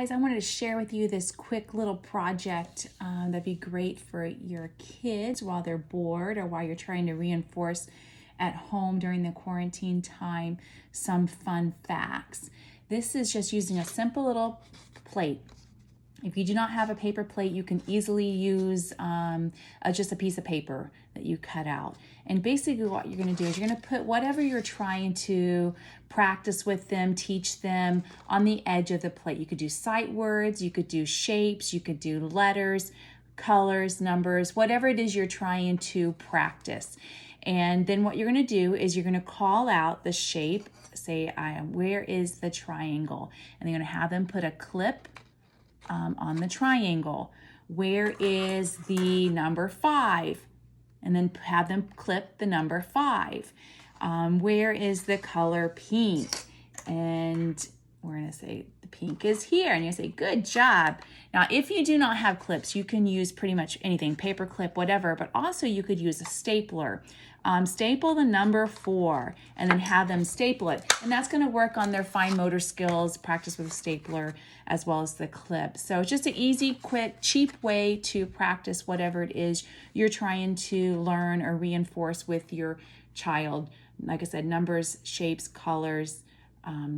Guys, I wanted to share with you this quick little project that'd be great for your kids while they're bored or while you're trying to reinforce at home during the quarantine time some fun facts. This is just using a simple little plate. If you do not have a paper plate, you can easily use just a piece of paper that you cut out. And basically what you're going to do is you're going to put whatever you're trying to practice with them, teach them on the edge of the plate. You could do sight words, you could do shapes, you could do letters, colors, numbers, whatever it is you're trying to practice. And then what you're going to do is you're going to call out the shape, say, where is the triangle? And you're going to have them put a clip on the triangle. Where is the number 5? And then have them clip the number 5. Where is the color pink? And we're going to say the pink is here. And you say, good job. Now, if you do not have clips, you can use pretty much anything, paper clip, whatever, but also you could use a stapler. Staple the number 4 and then have them staple it. And that's going to work on their fine motor skills, practice with a stapler as well as the clip. So it's just an easy, quick, cheap way to practice whatever it is you're trying to learn or reinforce with your child. Like I said, numbers, shapes, colors,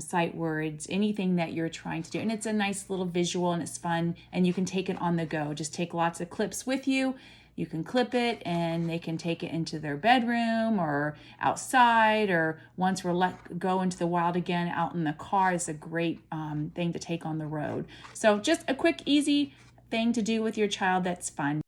sight words, anything that you're trying to do. And it's a nice little visual and it's fun and you can take it on the go. Just take lots of clips with you. You can clip it and they can take it into their bedroom or outside, or once we're let go into the wild again, out in the car is a great thing to take on the road. So just a quick, easy thing to do with your child that's fun.